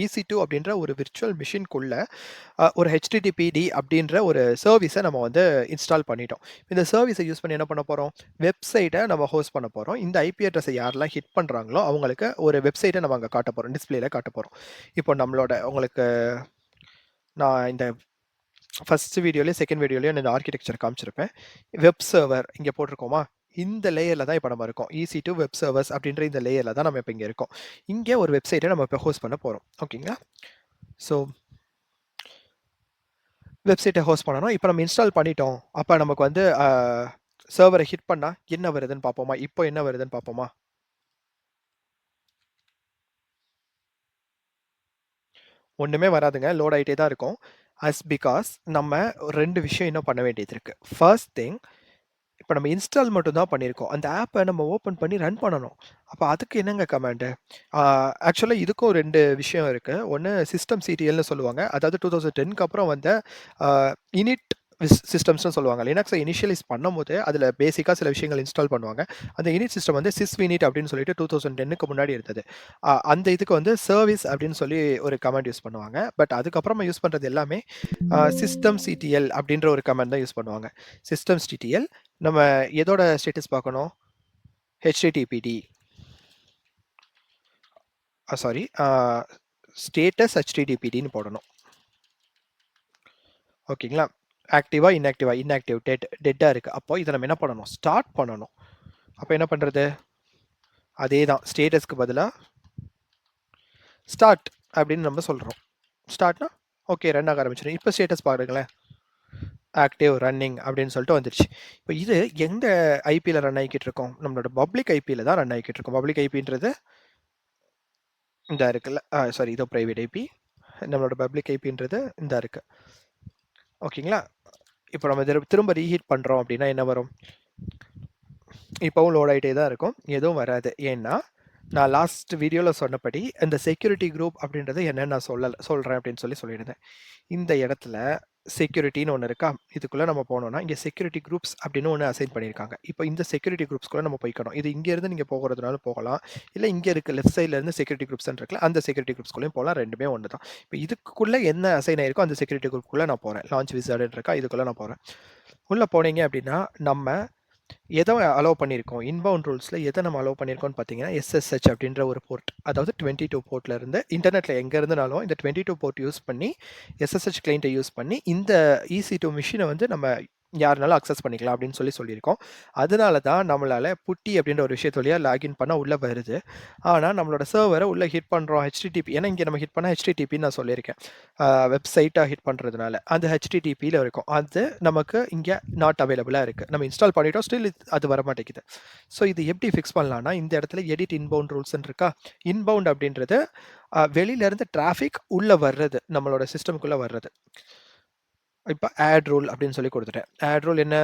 EC2 அப்படின்ற ஒரு விர்ச்சுவல் மிஷின்குள்ள ஒரு HTTPD அப்படின்ற ஒரு சர்வீஸை நம்ம வந்து இன்ஸ்டால் பண்ணிட்டோம். இந்த சர்வீஸை யூஸ் பண்ணி என்ன பண்ண போறோம்? வெப்சைட்டை நம்ம ஹோஸ்ட் பண்ண போறோம். இந்த ஐபி அட்ரஸை யாரெல்லாம் ஹிட் பண்றாங்களோ, அவங்களுக்கு ஒரு வெப்சைட்டை நம்ம அங்க காட்டப் போறோம். டிஸ்ப்ளேல காட்டப் போறோம். இப்போ நம்மளோட உங்களுக்கு நான் இந்த ஃபர்ஸ்ட் வீடியோலயும், செகண்ட் வீடியோலயும் இந்த ஆர்க்கிடெக்சர் காமிச்சிருப்பேன். வெப் சர்வர் இங்க போட்டிருக்கோமா? இந்த லேயர்ல தான் இப்ப நம்ம இருக்கோம். EC2 வெப் சர்வர்ஸ் அப்படின்ற இந்த லேயர்ல தான் நம்ம இப்ப இங்க இருக்கோம். இங்க ஒரு வெப்சைட்ட நம்ம இப்ப ஹோஸ்ட் பண்ண போறோம். ஓகேங்களா? ஸோ வெப்சைட்ட ஹோஸ்ட் பண்ணணும். இப்ப நம்ம இன்ஸ்டால் பண்ணிட்டோம். அப்ப நமக்கு வந்து சர்வர ஹிட் பண்ணா என்ன வருதுன்னு பார்ப்போமா? இப்போ என்ன வருதுன்னு பார்ப்போமா? ஒண்ணுமே வராதுங்க. லோட் ஆயிட்டே தான் இருக்கும். பிகாஸ் நம்ம 2 விஷயம் இன்னும் பண்ண வேண்டியது இருக்கு. ஃபர்ஸ்ட் திங், இப்ப நம்ம இன்ஸ்டால் மட்டும் தான் பண்ணியிருக்கோம். அந்த ஆப்ப நம்ம ஓப்பன் பண்ணி ரன் பண்ணணும். அப்ப அதுக்கு என்னங்க கமாண்டு? ஆ ஆக்சுவலா இதுக்கும் 2 விஷயம் இருக்கு. ஒண்ணு சிஸ்டம்ctlன்னு சொல்லுவாங்க. அதாவது 2010க்கு அப்புறம் வந்த அ இனிட் சிஸ்டம்ஸ்ன்னு சொல்லுவாங்க. லினக்ஸ இனிஷியலைஸ் பண்ணும்போது, அதுல பேசிக்கா சில விஷயங்கள் இன்ஸ்டால் பண்ணுவாங்க. அந்த இனிட் சிஸ்டம் வந்து sysvinit அப்படின்னு சொல்லிட்டு 2010க்கு முன்னாடி இருந்தது. அந்த இதுக்கு வந்து சர்வீஸ் அப்படின்னு சொல்லி ஒரு கமாண்ட் யூஸ் பண்ணுவாங்க. பட் அதுக்கப்புறமா யூஸ் பண்றது எல்லாமே systemctl அப்படின்ற ஒரு கமாண்ட் தான் யூஸ் பண்ணுவாங்க. systemctl நம்ம எதோட ஸ்டேட்டஸ் பார்க்கணும்? HTTPD சாரி ஸ்டேட்டஸ் HTTPDன்னு போடணும். ஓகேங்களா? ஆக்டிவா, இன்ஆக்டிவா? இன்ஆக்டிவ், டெட்டா இருக்கு. அப்போ இத நம்ம என்ன பண்ணணும்? ஸ்டார்ட் பண்ணணும். அப்ப என்ன பண்றது? அதே தான். ஸ்டேட்டஸ்க்கு பதிலா ஸ்டார்ட் அப்படின்னு நம்ம சொல்றோம். ஸ்டார்ட்னா ஓகே ரன் ஆக ஆரம்பிச்சிடும். இப்ப ஸ்டேட்டஸ் பாருங்களேன். ஆக்டிவ், ரன்னிங் அப்படின்னு சொல்லிட்டு வந்துருச்சு. இப்ப இது எந்த ஐபில ரன் ஆகிக்கிட்டு இருக்கோம்? நம்மளோட பப்ளிக் ஐபில தான் ரன் ஆகிக்கிட்டு இருக்கோம். பப்ளிக் ஐபின்றது இந்தா இருக்குல்ல. சாரி இதோ பிரைவேட் ஐபி. நம்மளோட பப்ளிக் ஐபின்றது இந்தா இருக்கு. ஓகேங்களா? இப்போ நம்ம திரும்ப ரீஹீட் பண்றோம் அப்படின்னா என்ன வரும்? இப்பவும் லோட் ஆயிட்டே தான் இருக்கும். எதுவும் வராது. ஏன்னா, நான் லாஸ்ட் வீடியோல சொன்னபடி, இந்த செக்யூரிட்டி குரூப் அப்படின்றது என்னன்னு நான் சொல்றேன் அப்படின்னு சொல்லியிருந்தேன். இந்த இடத்துல செக்யூரிட்டின்னு ஒண்ணு இருக்கா? இதுக்குள்ள நம்ம போனோம்னா, இங்க செக்யூரிட்டி குரூப்ஸ் அப்படின்னு ஒண்ணு அசைன் பண்ணியிருக்காங்க. இப்போ இந்த செக்யூரிட்டி குரூப்ஸ்குள்ள நம்ம போய்க்கணும். இது இங்க இருந்து நீங்க போகுறதுனாலும் போகலாம். இல்ல இங்க இருக்க லெஃப்ட் சைட்ல இருந்து செக்யூரிட்டி குரூப்ஸ்ன்னு இருக்குல்ல, அந்த செக்யூரிட்டி குரூப்ஸ்குள்ளயும் போகலாம். 2மே ஒண்ணு தான். இப்போ இதுக்குள்ள என்ன அசைன் ஆயிருக்கோ அந்த செக்யூரிட்டி குரூப்குள்ள நான் போறேன். லான்ச் விசார்ட்ன்னு இருக்கா, இதுக்குள்ள நான் போறேன். உள்ள போனீங்க அப்படின்னா, நம்ம எத அலோவ் பண்ணியிருக்கோம்? இன்பவுண்ட் ரூல்ஸ்ல எத நம்ம அலோவ் பண்ணியிருக்கோம்னு பார்த்தீங்கன்னா, எஸ்எஸ்ஹெச் அப்படின்ற ஒரு போர்ட். அதாவது 22 போர்ட்ல இருந்து இன்டர்நெட்ல எங்க இருந்துனாலும் இந்த 22 போர்ட் யூஸ் பண்ணி, எஸ்எஸ்ஹெச் கிளையண்ட்ட யூஸ் பண்ணி, இந்த EC2 மெஷின வந்து நம்ம யாருனாலும் அக்சஸ் பண்ணிக்கலாம் அப்படின்னு சொல்லியிருக்கோம். அதனால தான் நம்மளால புட்டி அப்படின்ற ஒரு விஷயத்து வழியா லாகின் பண்ணா உள்ள வருது. ஆனா நம்மளோட சர்வர உள்ள ஹிட் பண்றோம். ஏன்னா இங்க நம்ம ஹிட் பண்ணா HTTPன்னு நான் சொல்லியிருக்கேன். வெப்சைட்டா ஹிட் பண்றதுனால. அந்த HTTPல இருக்கும். அது நமக்கு இங்க நாட் அவைலபிளா இருக்கு. நம்ம இன்ஸ்டால் பண்ணிட்டோம். ஸ்டில் அது வரமாட்டேங்குது. ஸோ இது எப்படி ஃபிக்ஸ் பண்ணலாம்னா, இந்த இடத்துல எடிட் இன்பவுண்ட் ரூல்ஸ்ன்னு இருக்கா? இன்பவுண்ட் அப்படின்றது வெளியில இருந்து டிராஃபிக் உள்ள வர்றது. நம்மளோட சிஸ்டம்க்குள்ள வர்றது. இப்ப ஆட் ரூல் அப்படின்னு சொல்லி குடுத்துட்டேன். ஆட் ரூல் என்ன?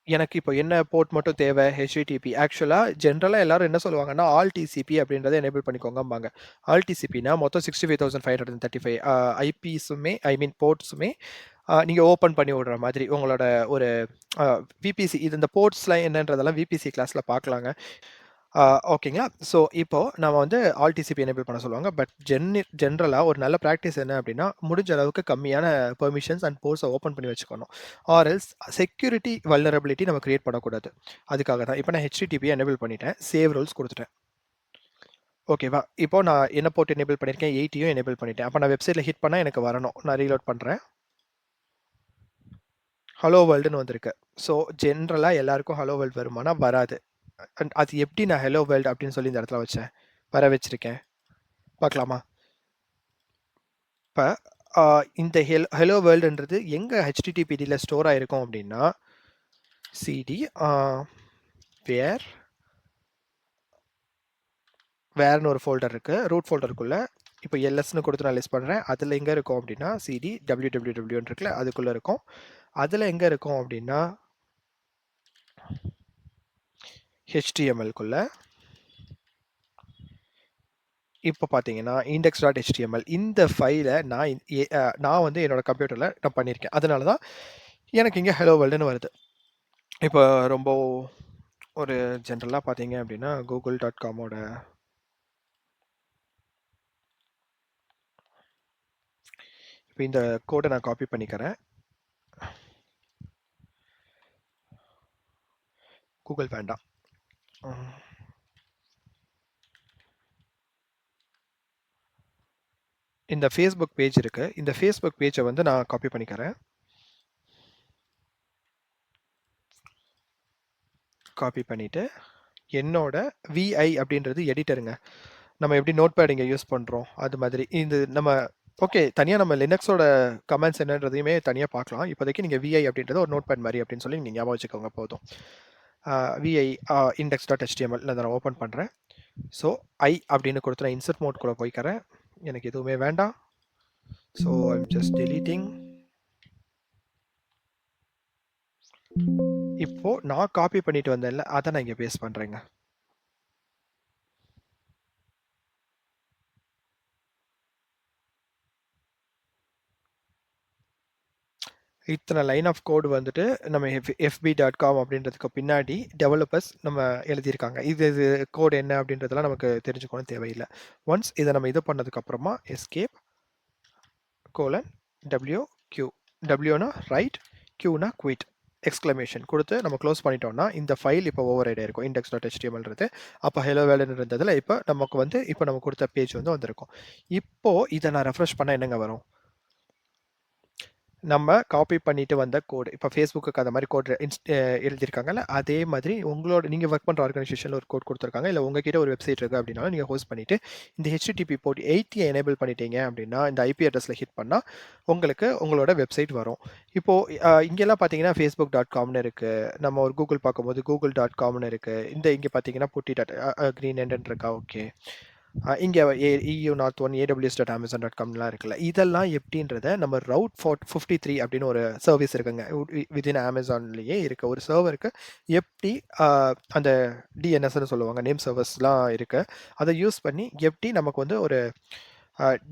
எனக்கு இப்போ என்ன போர்ட் மட்டும் தேவை? HTTP. ஆக்சுவலா ஜெனரலா எல்லாரும் என்ன சொல்லுவாங்கன்னா, ஆல் TCP அப்படின்றத எனேபிள் பண்ணிக்கோங்கம்பாங்க. ஆல் TCPனா மொத்தம் 65,535 ஐபிஸுமே ஐ மீன் போர்ட்ஸுமே நீங்க ஓப்பன் பண்ணி விடுற மாதிரி உங்களோட ஒரு VPC இந்த போர்ட்ஸ்லாம் என்னன்றதெல்லாம் VPC கிளாஸ்ல பார்க்கலாங்க. ஓகேங்களா. ஸோ இப்போ நம்ம வந்து ஆல் TCP எனேபிள் பண்ண சொல்லுவாங்க. பட் ஜென்ரலா ஒரு நல்ல பிராக்டிஸ் என்ன அப்படின்னா, முடிஞ்ச அளவுக்கு கம்மியான பெர்மிஷன்ஸ் அண்ட் போர்ட்ஸ ஓப்பன் பண்ணி வச்சுக்கணும். ஆர் எல்ஸ் செக்யூரிட்டி வல்னரபிலிட்டி நம்ம கிரியேட் பண்ணக்கூடாது. அதுக்காக தான். இப்போ நான் HTTP எனேபிள் பண்ணிட்டேன். சேவ் ரூல்ஸ் குடுத்துட்டேன். ஓகேவா? இப்போ நான் என்ன போர்ட் எனேபிள் பண்ணியிருக்கேன்? 80யும் எனேபிள் பண்ணிட்டேன். அப்ப நான் வெப்சைட்ல ஹிட் பண்ணா எனக்கு வரணும். நான் ரீலோட் பண்றேன். ஹலோ வேர்ல்டுன்னு வந்திருக்கு. ஸோ ஜென்ரலா எல்லாருக்கும் ஹலோ வேர்ல்ட் வருமானா? வராது. அண்ட் அது எப்படி நான் ஹலோ வேர்ல்ட் அப்படின்னு சொல்லி இந்த இடத்துல வச்சேன்? வர வச்சிருக்கேன். பார்க்கலாமா? இப்ப அ இந்த ஹெலோ வேர்ல்டுன்றது எங்க HTTPDல ஸ்டோர் ஆயிருக்கும் அப்படின்னா, சிடி வேர் வேர்ன்னு ஒரு ஃபோல்டர் இருக்கு. ரூட் ஃபோல்டருக்குள்ள இப்போ எல்எஸ்ன்னு குடுத்து நான் லிஸ்ட் பண்றேன். அதுல எங்க இருக்கும் அப்படின்னா, சிடி wwwன்னு இருக்குல்ல, அதுக்குள்ள இருக்கும். அதுல எங்க இருக்கும் அப்படின்னா, HTMLக்குள்ள இப்போ பார்த்தீங்கன்னா, index.html இந்த ஃபைல நான் வந்து என்னோட கம்ப்யூட்டர்ல நான் பண்ணியிருக்கேன். அதனால தான் எனக்கு இங்க ஹலோ வேர்ல்டுன்னு வருது. இப்போ ரொம்ப ஒரு ஜென்ரலா பார்த்தீங்க அப்படின்னா, google.comஓட இப்போ இந்த கோடை நான் காப்பி பண்ணிக்கிறேன். கூகுள் வேண்டாம். இந்த ஃபேஸ்புக் பேஜ் இருக்கு. இந்த ஃபேஸ்புக் பேஜை வந்து நான் காப்பி பண்ணிக்கிறேன். காப்பி பண்ணிட்டு என்னோட விஐ அப்படின்றது எடிட்டருங்க. நம்ம எப்படி நோட்பேட் இங்கே யூஸ் பண்ணுறோம் அது மாதிரி இது நம்ம ஓகே தனியாக நம்ம லினக்ஸோட கமெண்ட்ஸ் என்னன்றதையுமே தனியாக பார்க்கலாம். இப்போதைக்கு நீங்கள் விஐ அப்படின்றது ஒரு நோட்பேட் மாதிரி அப்படின்னு சொல்லி நீங்கள் ஞாபகம் வச்சுக்கோங்க போதும். விஐ index.html நான் ஓப்பன் பண்ணுறேன். ஸோ ஐ அப்படின்னு கொடுத்து நான் இன்சர்ட் மோட் கூட போய்க்கிறேன். எனக்கு எதுவுமே வேண்டாம். So I'm just deleting. இப்போ நான் காப்பி பண்ணிட்டு வந்தேன்ல அதை நான் இங்கே பேஸ்ட் பண்ணுறேங்க. இத்தனை லைன் ஆஃப் கோடு வந்துட்டு நம்ம fb.com அப்படின்றதுக்கு பின்னாடி டெவலப்பர்ஸ் நம்ம எழுதியிருக்காங்க. இது கோடு என்ன அப்படின்றதெல்லாம் நமக்கு தெரிஞ்சுக்கணும் தேவையில்லை. ஒன்ஸ் இதை நம்ம இது பண்ணதுக்கப்புறமா எஸ்கேப் கோலன் WQ டபிள்யூனா ரைட், Qனா குவிட், எக்ஸ்க்ளமேஷன் கொடுத்து நம்ம க்ளோஸ் பண்ணிட்டோம்னா இந்த ஃபைல் இப்போ ஓவர் ரைட் ஆயிருக்கும் index.htmlன்றது. அப்போ ஹலோ வேர்ல்டுன்னு இருந்ததில் இப்போ நமக்கு வந்து இப்போ நம்ம கொடுத்த பேஜ் வந்து வந்திருக்கும். இப்போ இதை நான் ரெஃப்ரெஷ் பண்ண என்னங்க வரும்? நம்ம காப்பி பண்ணிட்டு வந்த கோடு இப்போ ஃபேஸ்புக்கு அந்த மாதிரி கோட் எழுதியிருக்காங்கல்ல அதே மாதிரி உங்களோட நீங்கள் ஒர்க் பண்ணுற ஆர்கனைசேஷனில் ஒரு கோட் கொடுத்துருக்காங்க. இல்லை உங்ககிட்ட ஒரு வெப்சைட் இருக்குது அப்படின்னாலும் நீங்கள் ஹோஸ்ட் பண்ணிவிட்டு இந்த HTTP போர்ட் 80 எனேபிள் பண்ணிட்டீங்க அப்படின்னா இந்த ஐபி அட்ரஸில் ஹிட் பண்ணால் உங்களுக்கு உங்களோட வெப்சைட் வரும். இப்போது இங்கெல்லாம் பார்த்தீங்கன்னா facebook.comனு இருக்குது. நம்ம ஒரு கூகுள் பார்க்கும்போது google.comனு இருக்குது. இங்கே பார்த்தீங்கன்னா புட்டி க்ரீன் எண்டன் இருக்கா? ஓகே. இங்கே EU நார்த் ஒன் AWS.amazon.comலாம் இருக்குல்ல. இதெல்லாம் எப்படின்றத நம்ம ரவுட் 53 அப்படின்னு ஒரு சர்வீஸ் இருக்குங்க. வித்தின் அமேசான்லேயே இருக்க ஒரு சர்வருக்கு எப்படி அந்த டிஎன்எஸ்ன்னு சொல்லுவாங்க, நேம் சர்வர்ஸ்லாம் இருக்குது. அதை யூஸ் பண்ணி எப்படி நமக்கு வந்து ஒரு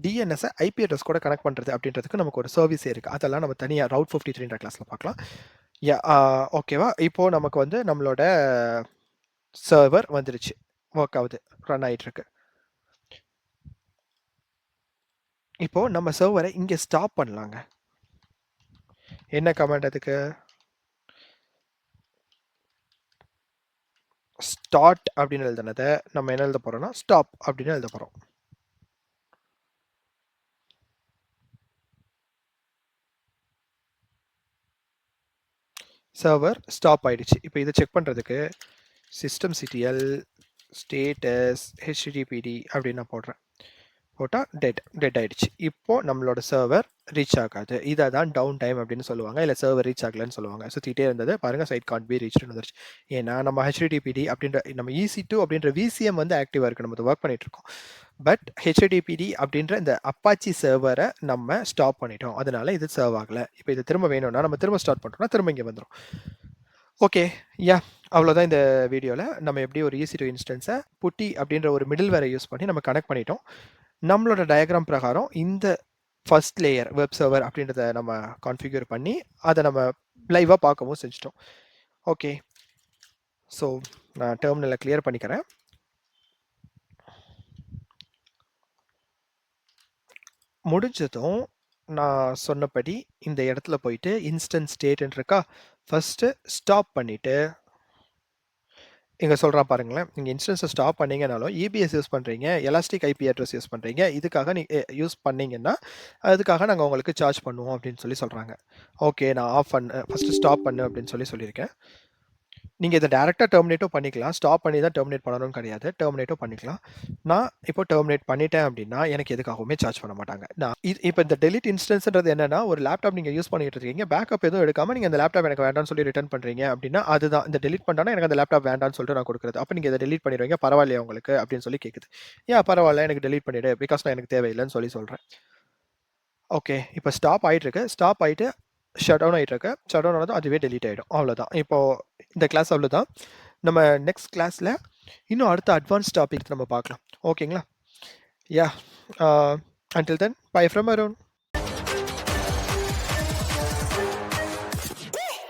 டிஎன்எஸ்ஸை ஐபி அட்ரஸ் கூட கனெக்ட் பண்ணுறது அப்படின்றதுக்கு நமக்கு ஒரு சர்வீஸே இருக்குது. அதெல்லாம் நம்ம தனியாக ரவுட் 53ன்ற கிளாஸில் பார்க்கலாம். ஓகேவா? இப்போது நமக்கு வந்து நம்மளோட சர்வர் வந்துருச்சு, ஒர்க் ஆகுது, ரன் ஆகிட்டுருக்கு. இப்போ நம்ம சர்வரை இங்கே ஸ்டாப் பண்ணலாங்க. என்ன கமாண்ட் அதுக்கு? ஸ்டார்ட் அப்படின்னு எழுதுனதை நம்ம என்ன எழுத போறோம்னா ஸ்டாப் அப்படின்னு எழுத போறோம். சர்வர் ஸ்டாப் ஆயிடுச்சு. இப்போ இதை செக் பண்ணுறதுக்கு systemctl status httpd அப்படின்னு நான் போடுறேன். போட்டால் டெட் ஆயிடுச்சு. இப்போது நம்மளோட சர்வர் ரீச் ஆகாது. இதை தான் டவுன் டைம் அப்படின்னு சொல்லுவாங்க, இல்லை சர்வர் ரீச் ஆகலன்னு சொல்லுவாங்க. சுற்றிட்டே இருந்தது பாருங்கள், சைட் கான்ட் பி ரீச்னு வந்துருச்சு. ஏன்னா நம்ம HTTPD அப்படின்ற நம்ம EC2 அப்படின்ற VCM வந்து ஆக்டிவாக இருக்குது, நம்ம ஒர்க் பண்ணிட்டு இருக்கோம். பட் HTTPD அப்படின்ற இந்த அப்பாச்சி சர்வரை நம்ம ஸ்டாப் பண்ணிட்டோம், அதனால இது சர்வ் ஆகலை. இப்போ இது திரும்ப வேணும்னா நம்ம திரும்ப ஸ்டார்ட் பண்ணுறோம்னா திரும்ப இங்கே வந்துடும். ஓகே, அவ்வளோதான். இந்த வீடியோவில் நம்ம எப்படி ஒரு EC2 இன்ஸ்டன்ஸை புட்டி அப்படின்ற ஒரு மிடில் வேரை யூஸ் பண்ணி நம்ம கனெக்ட் பண்ணிட்டோம். நம்மளோட டயக்ராம் பிரகாரம் இந்த ஃபர்ஸ்ட் லேயர் வெப் சர்வர் அப்படின்றத நம்ம கான்ஃபிகர் பண்ணி அதை நம்ம லைவாக பார்க்கவும் செஞ்சிட்டோம். ஓகே, ஸோ நான் டெர்மினலை கிளியர் பண்ணிக்கிறேன். முடிஞ்சதும் நான் சொன்னபடி இந்த இடத்துல போயிட்டு இன்ஸ்டன்ஸ் ஸ்டேட்னு இருக்கா, ஃபஸ்ட்டு ஸ்டாப் பண்ணிவிட்டு இங்கே சொல்கிறான் பாருங்களேன். நீங்கள் இன்ஸ்டன்ஸை ஸ்டாப் பண்ணீங்கனாலும் EBS யூஸ் பண்ணுறீங்க, எலாஸ்டிக் ஐபி அட்ரஸ் யூஸ் பண்ணுறீங்க, இதுக்காக யூஸ் பண்ணீங்கன்னா அதுக்காக நாங்கள் உங்களுக்கு சார்ஜ் பண்ணுவோம் அப்படின்னு சொல்லி சொல்கிறாங்க. ஓகே, நான் ஆஃப் பண்ண ஃபஸ்ட்டு ஸ்டாப் பண்ணு அப்படின்னு சொல்லியிருக்கேன். நீங்கள் இதை டேரெக்டாக டெர்மினேட்டும் பண்ணிக்கலாம், ஸ்டாப் பண்ணி தான் டெர்மினேட் பண்ணணும்னு கிடையாது, டெர்மினேட்டும் பண்ணிக்கலாம். நான் இப்போ டெர்மினேட் பண்ணிட்டேன் அப்படின்னா எனக்கு எதுக்காகவுமே சார்ஜ் பண்ண மாட்டாங்க. நான் இப்போ இந்த டெலிட் இன்ஸ்டன்ஸ்ன்றது என்னன்னா, ஒரு லேப்டாப் நீங்கள் யூஸ் பண்ணிட்டு இருக்கீங்க, பேக்கப் எதுவும் எடுக்காமல் நீங்கள் அந்த லேப்டாப் எனக்கு வேண்டாம்னு சொல்லி ரிட்டர்ன் பண்ணுறீங்க அப்படின்னா அதுதான் இந்த டெலிட் பண்ணால் எனக்கு அந்த லேப்டாப் வேண்டாம்னு சொல்லிட்டு நான் கொடுக்குறது. அப்போ நீங்கள் இதை டெலிட் பண்ணிடுவீங்க, பரவாயில்லையா உங்களுக்கு அப்படின்னு சொல்லி கேட்குது. பரவாயில்ல, எனக்கு டெலிட் பண்ணிவிடு, பிகாஸ் நான் எனக்கு தேவையில்லைன்னு சொல்கிறேன். ஓகே, இப்போ ஸ்டாப் ஆகிட்டு இருக்கு. ஸ்டாப் ஆகிட்டு ஷட் டவுன் ஆகிட்டு இருக்கு. ஷட் டவுன் ஆனதும் அதுவே டெலிட் ஆகிடும். அவ்வளோதான். இப்போது இந்த கிளாஸ் அவ்வளோதான். நம்ம நெக்ஸ்ட் கிளாஸில் இன்னும் அடுத்த அட்வான்ஸ் டாபிக் நம்ம பார்க்கலாம். ஓகேங்களா? Until then by from Arun.